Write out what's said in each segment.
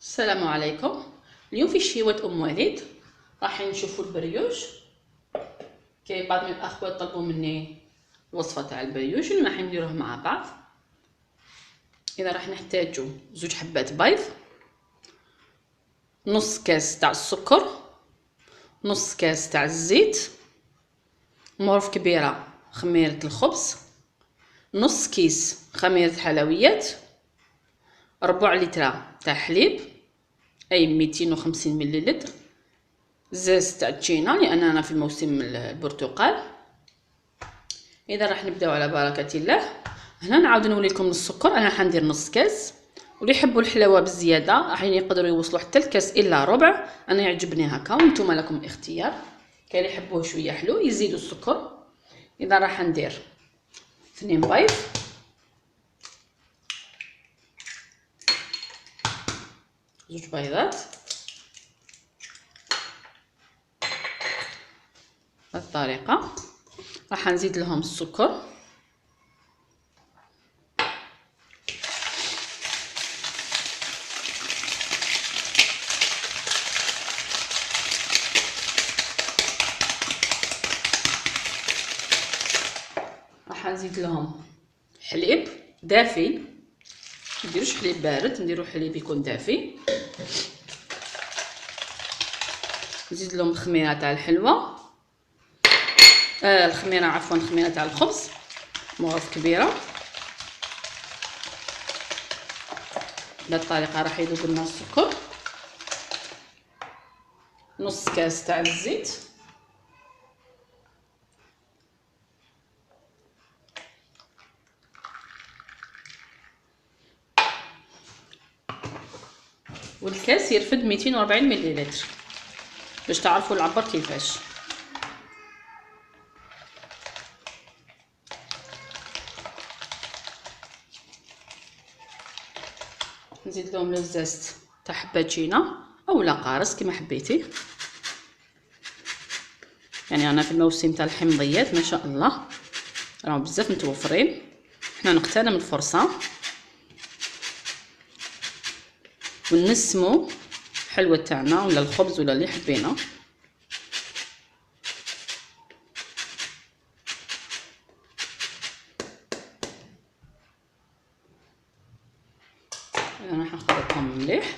السلام عليكم. اليوم في شهوة ام وليد راح نشوفوا البريوش. كاين بعض من الاخوات طلبوا مني الوصفه تاع البريوش اللي راح نديروه مع بعض. اذا راح نحتاجوا زوج حبات بيض، نص كاس تاع السكر، نص كاس تاع الزيت، مغرف كبيره خميره الخبز، نص كيس خميره حلويات، ربع لتر تاع حليب اي 250 مليلتر، زاز تاع التشينا لان انا في الموسم البرتقال. اذا راح نبداو على بركه الله. هنا نعاود نولي لكم السكر، انا حندير نص كاس، واللي يحبوا الحلاوه بزياده راح يقدروا يوصلوا حتى الكاس الا ربع. انا يعجبني هكا وانتم لكم الاختيار، كاين اللي يحبوه شويه حلو يزيدوا السكر. اذا راح ندير 2 بيض، زوج بيضات بهذه الطريقه. راح نزيد لهم السكر، راح نزيد لهم حليب دافي، نديروش حليب بارد، نديرو حليب يكون دافي. نزيد لهم الخميره تاع الحلوه، الخميره عفوا الخميره تاع الخبز مغرف كبيره. بهذه الطريقه راح يذوب لنا السكر، نص كاس تاع الزيت، والكاس يرفد 240 مليلتر باش تعرفوا العبر كيفاش. نزيد لهم الزاز تاع حباتينا اولا قارص كما حبيتي. يعني انا في الموسم تاع الحمضيات ما شاء الله راهم بزاف متوفرين، حنا نغتنم الفرصه ونسمو الحلوه تاعنا ولا الخبز ولا اللي حبينا. انا راح نخلطهم مليح.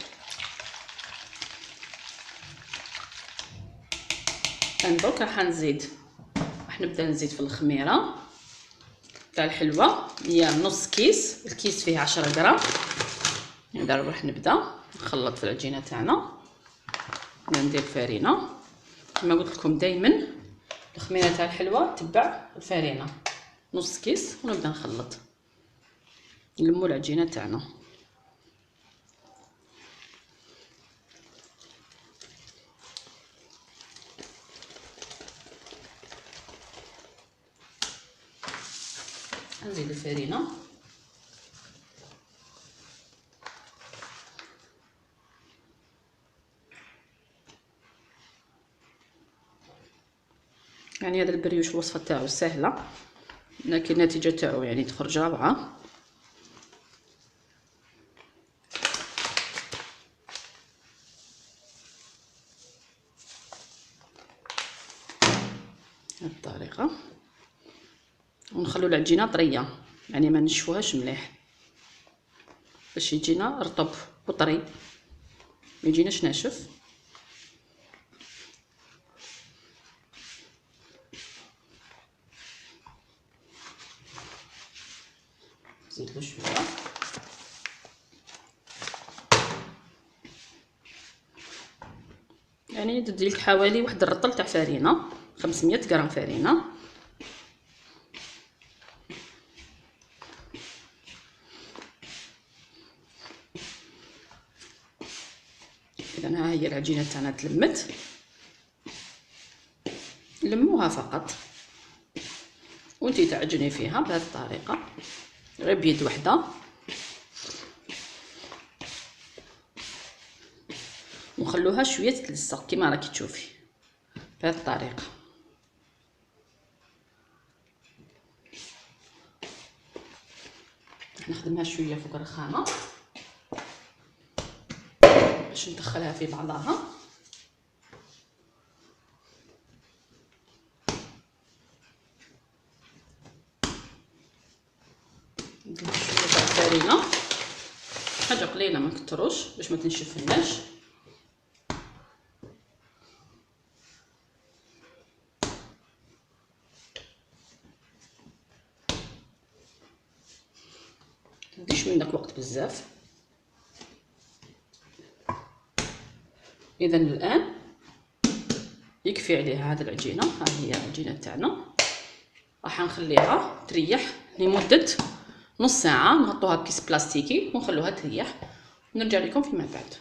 درك راح نبدا نزيد في الخميره تاع الحلوه، هي نص كيس، الكيس فيه 10 غرام. اذا راح نبدا نخلط في العجينه تاعنا. ندير فرينه كما قلت لكم دائما الخميره تاع الحلوه تبع الفرينه، نص كيس، ونبدا نخلط نلمو العجينه تاعنا. نزيد الفرينه، يعني هذا البريوش الوصفه تاعو سهله لكن النتيجه تاعو يعني تخرج روعه. بهذه الطريقه، ونخلو العجينه طريه يعني ما نشفوهاش مليح باش يجينا رطب وطري، ما يجيناش ناشف. نزيد له شويه، يعني تديلك حوالي واحد الرطل تاع فرينه، 500 غرام فرينه. اذا ها هي العجينه تاعنا تلمت، لموها فقط وانتي تعجني فيها بهذه الطريقه غير بيد وحده، وخلوها شويه تلصق كما راكي تشوفي بهذه الطريقه. نخدمها شويه فوق الرخامه باش ندخلها في بعضها. ندير شويه تاع الفرينه، حاجه قليله ما نكتروش باش ما تنشفناش. مديش منك وقت بزاف. اذا الان يكفي عليها هذه العجينه. ها هي العجينه تاعنا، راح نخليها تريح لمده نص ساعه. نغطوها بكيس بلاستيكي ونخلوها تريح، ونرجع لكم فيما بعد.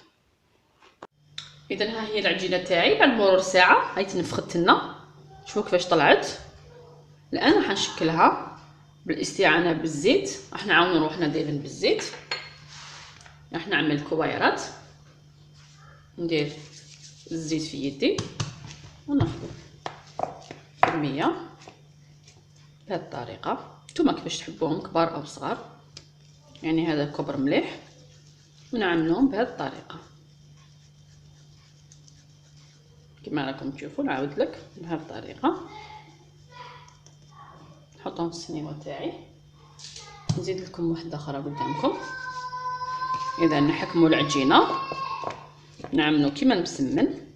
اذا ها هي العجينه تاعي بعد مرور ساعه، هاي تنفخت لنا. شوفوا كيفاش طلعت. الان راح نشكلها بالاستعانه بالزيت. راح نعاون روحنا دايرين بالزيت. راح نعمل كويرات، ندير الزيت في يدي وناخذ كميه بهذه الطريقه. نتوما كيفاش تحبوهم، كبار او صغار، يعني هذا كبر مليح، ونعملهم بهذه الطريقه كما راكم تشوفوا. نعاود لك بهذه الطريقه. نحطهم في السنيوه تاعي. نزيد لكم واحده اخرى قدامكم. اذا نحكموا العجينه، نعملوا كيما المسمن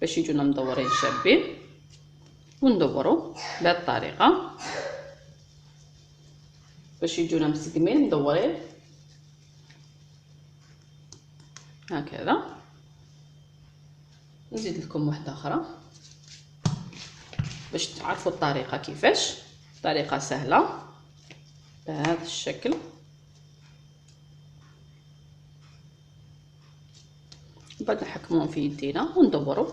باش يجونا مدورين شابين، وندوروا بهذه الطريقه باش يجونا مسقمين مدورين هكذا. نزيد لكم واحده اخرى باش تعرفوا الطريقه كيفاش. طريقه سهله بهذا الشكل. بعد نحكموهم في يدينا وندوروا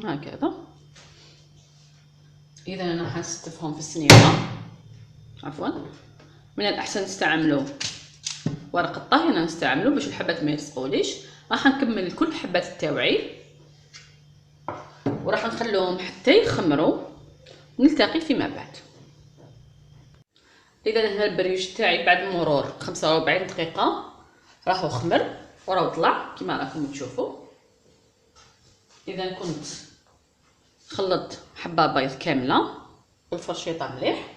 هكذا. اذا انا حنستفهم في السنيوره، عفوا. من الاحسن نستعملوا ورق الطهي، انا نستعملو باش الحبات ما يلصقوليش. راح نكمل كل حبات التوعير وراح نخلوهم حتى يخمروا. نلتقي فيما بعد. اذا هنا البريوش تاعي بعد مرور 45 دقيقه راهو خمر وراهو طلع كما راكم تشوفوا. اذا كنت خلطت حبه بيض كامله بالفرشيطه مليح،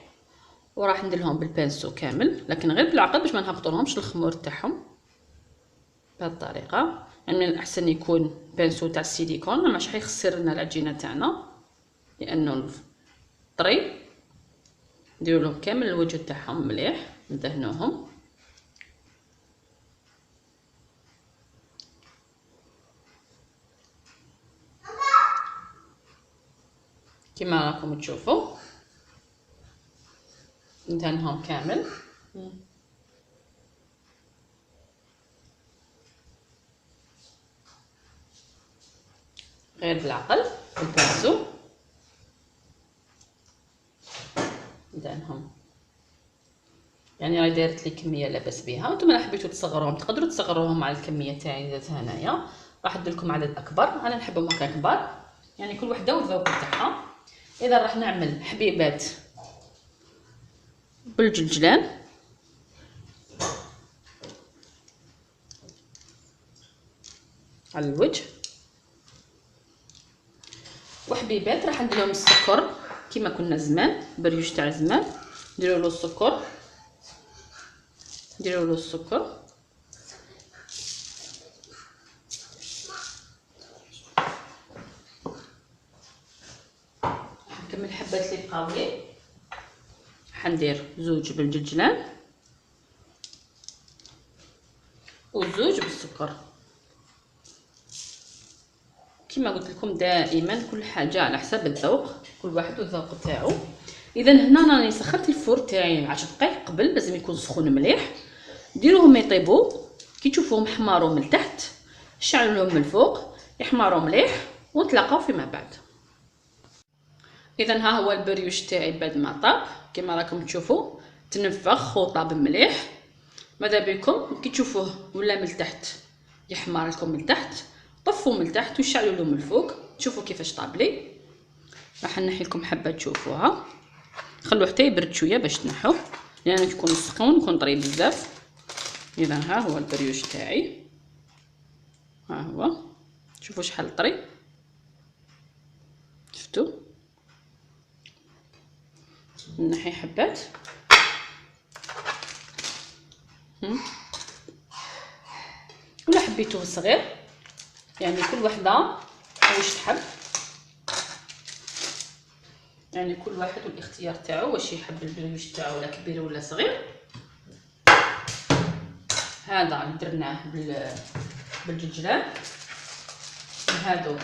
وراح ندير لهم بالبانسو كامل، لكن غير بالعقل باش ما نهبطولهمش الخمور تاعهم بهذه الطريقه. يعني من الاحسن يكون بانسو تاع السيليكون، ماش حيخسر لنا العجينه تاعنا لانه طري. نديروا لهم كامل الوجه تاعهم مليح، ندهنوهم كما راكم تشوفوا. ندهنهم كامل. غير بالعقل بالبانسو ندهنهم. يعني راهي دايرت لي كميه لاباس بها. نتوما الا حبيتو تصغروهم تقدروا تصغروهم على الكميه تاعي درت هنايا. راح ندير لكم عدد اكبر، انا نحبهم هكا كبار، يعني كل وحده والذوق تاعها. اذا راح نعمل حبيبات بالجلجلان. على الوجه، وحبيبات راح ندير لهم السكر كما كنا زمان، بريوش تاع زمان. نديروا له السكر، نديروا له السكر. نكمل الحبات اللي بقاو لي. حندير زوج بالجلجلان وزوج بالسكر. كما قلت لكم دائما كل حاجه على حسب الذوق، كل واحد والذوق تاعو. اذا هنا راني سخنت الفور تاعي 10 دقائق قبل، لازم يكون سخون مليح. ديروهم يطيبوا كي تشوفوهم حماروا من التحت، شعلوا لهم من الفوق يحمروا مليح، ونتلاقاو فيما بعد. اذا ها هو البريوش تاعي بعد ما طاب كما راكم تشوفوا، تنفخ وطاب مليح. ماذا بكم كي تشوفوه ولا من التحت يحمر لكم من التحت، طفوا من التحت وشعلوا له من الفوق. شوفوا كيفاش طاب لي. راح نحي لكم حبه تشوفوها، خلوه حتى يبرد شويه باش تنحوه، لانه يكون سخون يكون طري بزاف. اذا ها هو البريوش تاعي، ها هو، شوفوا شحال طري، شفتوا نحي حبات. ولا حبيتوه صغير، يعني كل وحده واش تحب، يعني كل واحد والاختيار تاعو واش يحب البريوش تاعو، ولا كبير ولا صغير. هذا اللي درناه بالجلجلان، هادو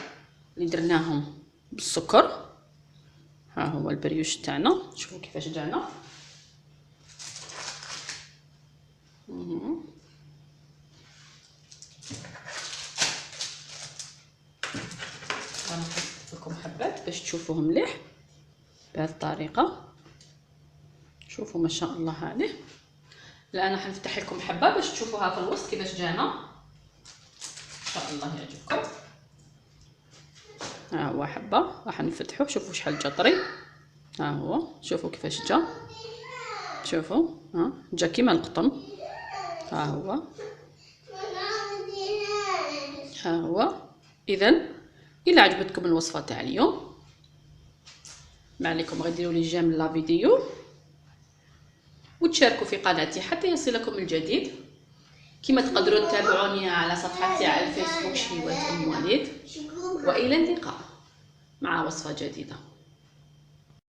اللي درناهم بالسكر. ها هو البريوش تاعنا، شوفوا كيفاش جانا. غنحط لكم حبات باش تشوفوه مليح بهذه الطريقه. شوفوا ما شاء الله هذه. لا انا حنفتح لكم حبه باش تشوفوها في الوسط كيفاش جانا، ان شاء الله يعجبكم. ها هو حبه راح نفتحو، شوفوا شحال جا طري. ها هو شوفوا كيفاش جا، شوفوا ها جا كيما القطن. ها هو، ها هو. اذا الى عجبتكم الوصفه تاع اليوم، ما عليكم غير ديروا لي جيم لا فيديو وتشاركوا في قناتي حتى يصلكم الجديد. كما تقدروا تتابعوني على صفحتي على الفيسبوك شهيوات ام وليد. والى اللقاء مع وصفه جديده.